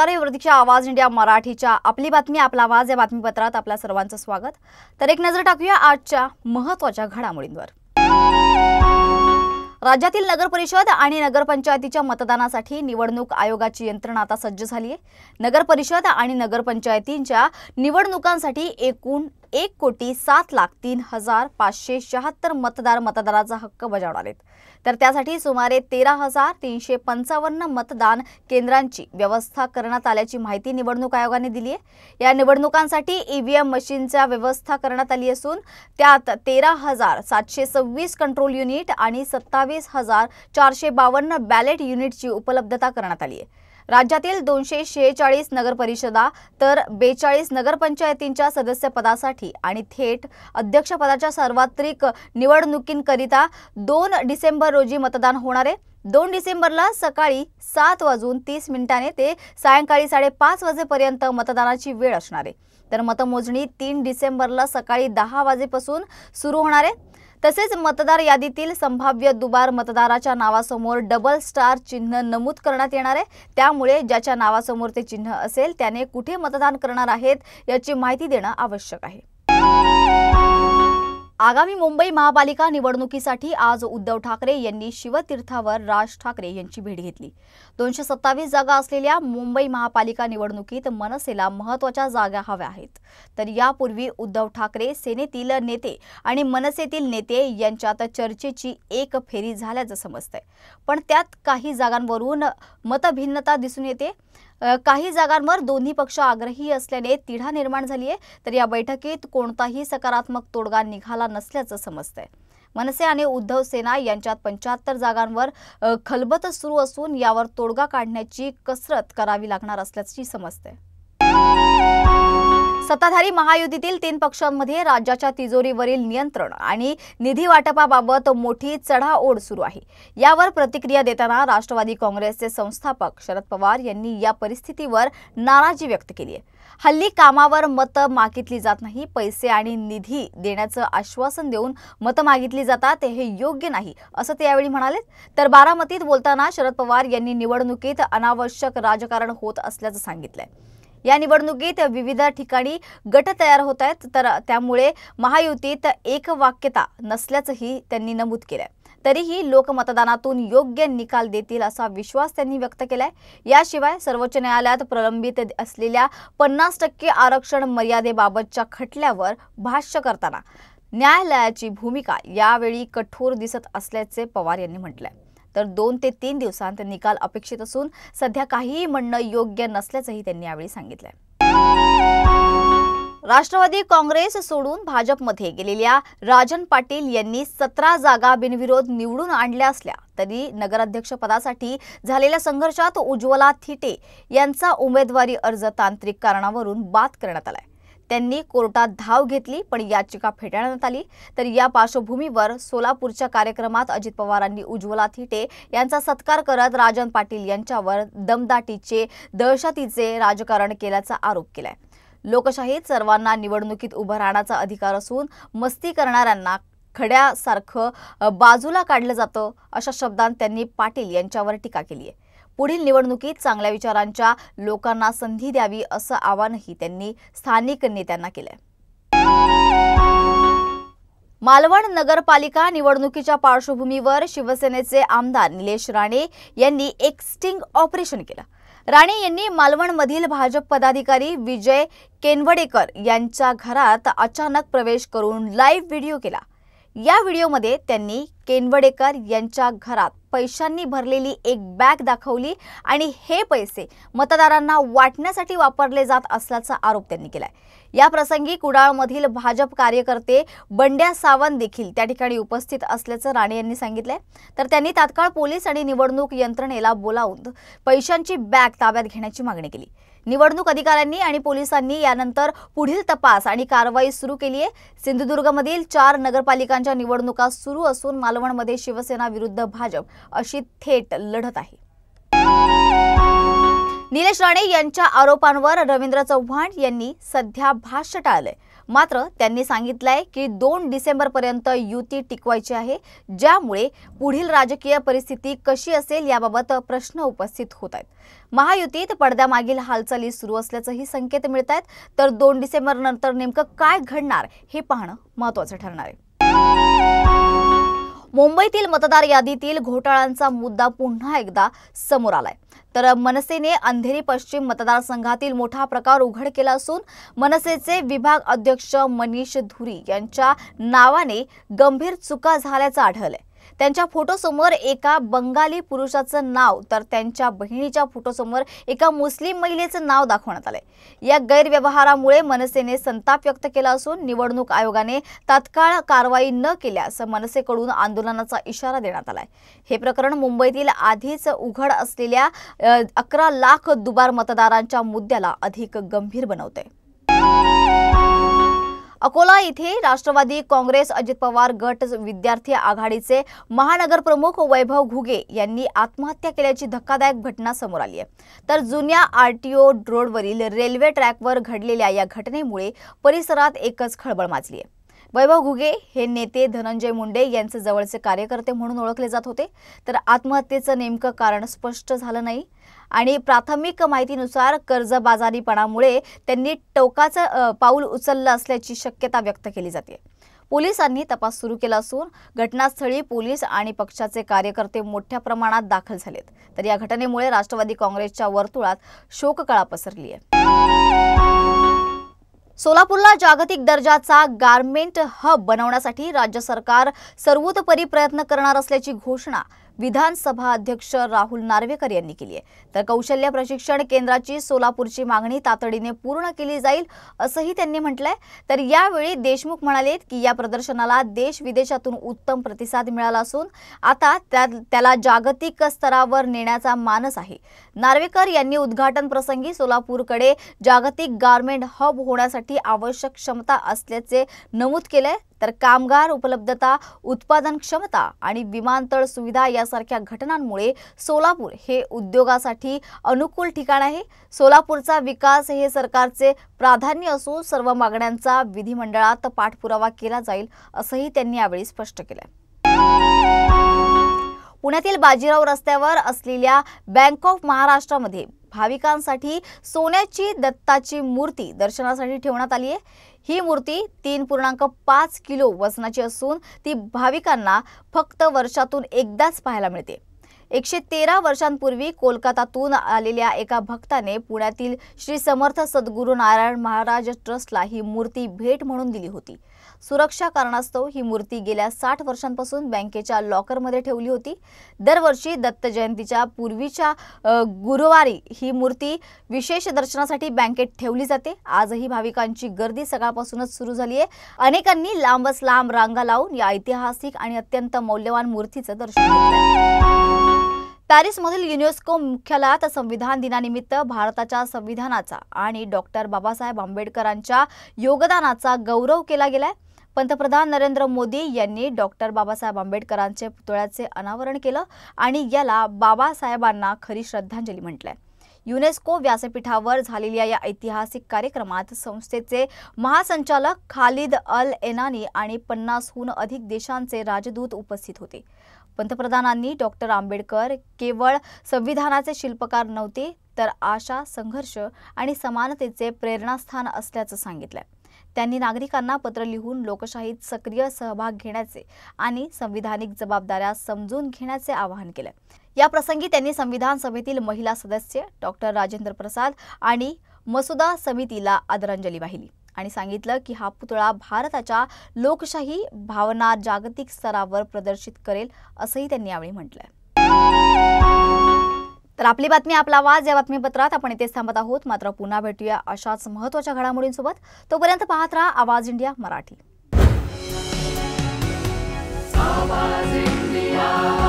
नमस्कार, प्रतीक्षा आवाज इंडिया मराठीच्या आपली बातमी आपला आवाज या बातमीपत्रात आपल्या सर्वांचं स्वागत। तर एक नजर टाकूया आजच्या महत्त्वाच्या घडामोडींवर। राज्यातील नगर परिषद आणि नगरपंचायतीच्या मतदानासाठी निवडणूक आयोगाची यंत्रणा आता सज्ज झाली आहे। नगर परिषद आणि नगरपंचायतींच्या निवडणुकांसाठी एकूण 1,07,03,576 मतदार मतदानाचा हक्क बजावणार आहेत। तर त्यासाठी सुमारे 13,355 मतदान केंद्रांची व्यवस्था करण्यात आल्याची माहिती निवडणूक आयोगाने दिली आहे। या निवडणुकांसाठी ईव्हीएम मशीनच्या व्यवस्था करण्यात आली असून त्यात 13,726 कंट्रोल युनिट आणि 27,452 बॅलेट युनिटची उपलब्धता करण्यात आली आहे। राज्यातील 246 नगरपरिषदा तर 42 नगरपंचायतींच्या सदस्यपदासाठी आणि थेट अध्यक्षपदाच्या सार्वत्रिक निवडणुकींकरिता 2 डिसेंबर रोजी मतदान होणार आहे। 2 डिसेंबरला सकाळी 7:30 ते सायंकाळी 5:30 वाजेपर्यंत मतदानाची वेळ असणार आहे। तर मतमोजणी 3 डिसेंबरला सकाळी 10 वाजेपासून सुरू होणार आहे। तसेच मतदार यादीतील संभाव्य दुबार मतदाराच्या नावासमोर डबल स्टार चिन्ह नमूद करण्यात येणार आहे। त्यामुळे ज्याच्या नावासमोर ते चिन्ह असेल त्याने कुठे मतदान करणार आहेत याची माहिती देणं आवश्यक आहे। आगामी मुंबई महापालिका निवडणुकीसाठी आज उद्धव ठाकरे यांनी शिवतीर्थावर राज ठाकरे यांची भेट घेतली। 227 जागा असलेल्या मुंबई महापालिका निवडणुकीत मनसेला महत्त्वाच्या जागा हव्या आहेत। तर यापूर्वी उद्धव ठाकरे सेनेतील नेते आणि मनसेतील नेते यांच्यात चर्चेची एक फेरी झाल्याचं समजतंय, पण त्यात काही जागांवरून मतभिन्नता दिसून येते। काही जागांवर दोन्ही पक्ष आग्रही असल्याने तिढा निर्माण झाली आहे। तर या बैठकीत कोणताही सकारात्मक तोडगा निघाला नसल्याचं समजतंय। मनसे आणि उद्धव सेना यांच्यात 75 जागांवर खलबत सुरू असून यावर तोडगा काढण्याची कसरत करावी लागणार असल्याची समजते। सत्ताधारी महायुतीतील 3 पक्षांमध्ये राज्याच्या तिजोरीवरील नियंत्रण आणि निधी वाटपाबाबत मोठी चढाओढ सुरू आहे। यावर प्रतिक्रिया देताना राष्ट्रवादी काँग्रेसचे संस्थापक शरद पवार यांनी या परिस्थितीवर नाराजी व्यक्त केली आहे। हल्ली कामावर मतं मागितली जात नाही, पैसे आणि निधी देण्याचं आश्वासन देऊन मतं मागितली जातात, हे योग्य नाही असं ते यावेळी म्हणाले। तर बारामतीत बोलताना शरद पवार यांनी निवडणुकीत अनावश्यक राजकारण होत असल्याचं सांगितलंय। या निवडणुकीत विविध ठिकाणी गट तयार होत आहेत, तर त्यामुळे महायुतीत एकवाक्यता नसल्याचंही त्यांनी नमूद केलंय। तरीही लोक मतदानातून योग्य निकाल देतील असा विश्वास त्यांनी व्यक्त केलाय। याशिवाय सर्वोच्च न्यायालयात प्रलंबित असलेल्या 50% आरक्षण मर्यादेबाबतच्या खटल्यावर भाष्य करताना न्यायालयाची भूमिका यावेळी कठोर दिसत असल्याचे पवार यांनी म्हटलंय। तर 2 ते 3 दिवसांत निकाल अपेक्षित असून सध्या काहीही म्हणणं योग्य नसल्याचंही त्यांनी यावेळी सांगितलंय। राष्ट्रवादी काँग्रेस सोडून भाजपमध्ये गेलेल्या राजन पाटील यांनी 17 जागा बिनविरोध निवडून आणल्या असल्या तरी नगराध्यक्षपदासाठी झालेल्या संघर्षात उज्ज्वला थिटे यांचा उमेदवारी अर्ज तांत्रिक कारणावरून बाद करण्यात आलाय। त्यांनी कोर्टात धाव घेतली पण याचिका फेटाळण्यात आली। तर या पार्श्वभूमीवर सोलापूरच्या कार्यक्रमात अजित पवारांनी उज्ज्वला थिटे यांचा सत्कार करत राजन पाटील यांच्यावर दमदाटीचे दहशतीचे राजकारण केल्याचा आरोप केलाय। लोकशाहीत सर्वांना निवडणुकीत उभं राहण्याचा अधिकार असून मस्ती करणाऱ्यांना खड्यासारखं बाजूला काढलं जातं अशा शब्दांत त्यांनी पाटील यांच्यावर टीका केली आहे। पुढील निवडणुकीत चांगल्या विचारांच्या लोकांना संधी द्यावी असं आवाहनही त्यांनी स्थानिक नेत्यांना केलंय। मालवण नगरपालिका निवडणुकीच्या पार्श्वभूमीवर शिवसेनेचे आमदार निलेश राणे यांनी एक स्टिंग ऑपरेशन केलं। राणे यांनी मालवणमधील भाजप पदाधिकारी विजय केनवडेकर यांच्या घरात अचानक प्रवेश करून लाईव्ह व्हिडिओ केला। या व्हिडिओमध्ये त्यांनी केनवडेकर यांच्या घरात पैशांनी भरलेली एक बॅग दाखवली आणि हे पैसे मतदारांना वाटण्यासाठी वापरले जात असल्याचा आरोप त्यांनी केलाय। या प्रसंगी कुडाळमधील भाजप कार्यकर्ते बंड्या सावंत देखील त्या ठिकाणी उपस्थित असल्याचं राणे यांनी सांगितलंय। तर त्यांनी तात्काळ पोलीस आणि निवडणूक यंत्रणेला बोलावून पैशांची बॅग ताब्यात घेण्याची मागणी केली। निवडणूक अधिकाऱ्यांनी आणि पोलिसांनी यानंतर पुढील तपास आणि कारवाई सुरू केली आहे। सिंधुदुर्गमधील 4 नगरपालिकांच्या निवडणुका सुरू असून मालवणमध्ये शिवसेना विरुद्ध भाजप अशी थेट लढत आहे। निलेश राणे यांच्या आरोपांवर रवींद्र चव्हाण यांनी सध्या भाष्य टाळलंय. मात्र त्यांनी सांगितलंय की 2 डिसेंबरपर्यंत युती टिकवायची आहे, ज्यामुळे पुढील राजकीय परिस्थिती कशी असेल याबाबत प्रश्न उपस्थित होत आहेत. महायुतीत पडद्यामागील हालचाली सुरू असल्याचंही संकेत मिळत आहेत. तर 2 डिसेंबर नंतर नेमकं काय घडणार हे पाहणं महत्त्वाचं ठरणार आहे. मुंबईतील मतदार यादीतील घोटाळ्यांचा मुद्दा पुन्हा एकदा समोर आलाय. तर मनसेने अंधेरी पश्चिम मतदारसंघातील मोठा प्रकार उघड केला असून मनसेचे विभाग अध्यक्ष मनीष धुरी यांच्या नावाने गंभीर चुका झाल्याचं आढळलंय. त्यांच्या फोटोसमोर एका बंगाली पुरुषाचं नाव तर त्यांच्या बहिणीच्या फोटोसमोर एका मुस्लिम महिलेचं नाव दाखवण्यात आलंय. या गैरव्यवहारामुळे मनसेने संताप व्यक्त केला असून निवडणूक आयोगाने तात्काळ कारवाई न केल्यास मनसेकडून आंदोलनाचा इशारा देण्यात आलाय. हे प्रकरण मुंबईतील आधीच उघड असलेल्या 11 लाख दुबार मतदारांच्या मुद्द्याला अधिक गंभीर बनवतंय. अकोला इथे राष्ट्रवादी काँग्रेस अजित पवार गट विद्यार्थी आघाडीचे महानगर प्रमुख वैभव घुगे यांनी आत्महत्या केल्याची धक्कादायक घटना समोर आली आहे. तर जुन्या आरटीओ रोडवरील रेल्वे ट्रॅकवर घडलेल्या या घटनेमुळे परिसरात एकच खळबळ माजली आहे. वैभव घुगे हे नेते धनंजय मुंडे यांचे जवळचे कार्यकर्ते म्हणून ओळखले जात होते. तर आत्महत्येचं नेमकं कारण स्पष्ट झालं नाही आणि प्राथमिक माहितीनुसार कर्जबाजारीपणामुळे त्यांनी टोकाचं पाऊल उचललं असल्याची शक्यता व्यक्त केली जाते. पोलिसांनी तपास सुरू केला असून घटनास्थळी पोलीस आणि पक्षाचे कार्यकर्ते मोठ्या प्रमाणात दाखल झालेत. तर या घटनेमुळे राष्ट्रवादी काँग्रेसच्या वर्तुळात शोककळा पसरली आहे. सोलापूरला जागतिक दर्जाचा गारमेंट हब बनवण्यासाठी राज्य सरकार सर्वतोपरी प्रयत्न करणार असल्याची घोषणा विधानसभा अध्यक्ष राहुल नार्वेकर यांनी केली आहे. तर कौशल्य प्रशिक्षण केंद्राची सोलापूरची मागणी तातडीने पूर्ण केली जाईल असंही त्यांनी म्हटलंय. तर यावेळी देशमुख म्हणाले की या प्रदर्शनाला देश विदेशातून उत्तम प्रतिसाद मिळाला असून आता त्याला जागतिक स्तरावर नेण्याचा मानस आहे. नार्वेकर यांनी उद्घाटन प्रसंगी सोलापूरकडे जागतिक गारमेंट हब होण्यासाठी आवश्यक क्षमता असल्याचे नमूद केले. तर कामगार उपलब्धता, उत्पादन क्षमता आणि विमानतळ सुविधा यासारख्या घटनांमुळे सोलापूर हे उद्योगासाठी अनुकूल ठिकाण आहे. सोलापूरचा विकास हे सरकारचे प्राधान्य असून सर्व मागण्यांचा विधिमंडळात पाठपुरावा केला जाईल असंही त्यांनी यावेळी स्पष्ट केलं. पुण्यातील बाजीराव रस्त्यावर असलेल्या बँक ऑफ महाराष्ट्रामध्ये भाविकांसाठी सोन्याची दत्ताची मूर्ती दर्शनासाठी ठेवण्यात आली आहे. ही मूर्ती 3.5 किलो वजनाची असून ती भाविकांना फक्त वर्षातून एकदाच पाहायला मिळते. 113 वर्षांपूर्वी कोलकातातून आलेल्या एका भक्ताने पुण्यातील श्री समर्थ सद्गुरू नारायण महाराज ट्रस्टला ही मूर्ती भेट म्हणून दिली होती. सुरक्षा कारणास्तव ही मूर्ती गेल्या 60 वर्षांपासून बँकेच्या लॉकरमध्ये ठेवली होती. दरवर्षी दत्त जयंतीच्या पूर्वीच्या गुरुवारी ही मूर्ती विशेष दर्शनासाठी बँकेत ठेवली जाते. आजही भाविकांची गर्दी सकाळपासूनच सुरू झाली आहे. अनेकांनी लांबच लांब रांगा लावून या ऐतिहासिक आणि अत्यंत मौल्यवान मूर्तीचं दर्शन घेतलं. पॅरिसमधील युनेस्को मुख्यालयात संविधान दिनानिमित्त भारताच्या संविधानाचा आणि डॉक्टर बाबासाहेब आंबेडकरांच्या योगदानाचा गौरव केला गेलाय. पंतप्रधान नरेंद्र मोदी यांनी डॉक्टर बाबासाहेब आंबेडकरांचे पुतळ्याचे अनावरण केलं आणि याला बाबासाहेबांना खरी श्रद्धांजली म्हटलंय. युनेस्को व्यासपीठावर झालेल्या या ऐतिहासिक कार्यक्रमात संस्थेचे महासंचालक खालिद अल एनानी आणि 50हून अधिक देशांचे राजदूत उपस्थित होते. पंतप्रधानांनी डॉक्टर आंबेडकर केवळ संविधानाचे शिल्पकार नव्हते तर आशा, संघर्ष आणि समानतेचे प्रेरणास्थान असल्याचं सांगितलं. त्यांनी नागरिकांना पत्र लिहून लोकशाहीत सक्रिय सहभाग घेण्याचे आणि संविधानिक जबाबदाऱ्या समजून घेण्याचे आवाहन केले. या प्रसंगी त्यांनी संविधान सभेतील महिला सदस्य डॉक्टर राजेंद्र प्रसाद आणि मसुदा समितीला आदरांजली वाहिली आणि सांगितलं की हा पुतळा भारताच्या लोकशाही भावना जागतिक स्तरावर प्रदर्शित करेल असंही त्यांनी यावेळी म्हटलंय. तर आपली बातमी आपला आवाज या बातमीपत्रात आपण इथेच थांबत आहोत. मात्र पुन्हा भेटूया अशाच महत्त्वाच्या घडामोडींसोबत. तोपर्यंत पाहत राहा आवाज इंडिया मराठी. आवाज इंडिया.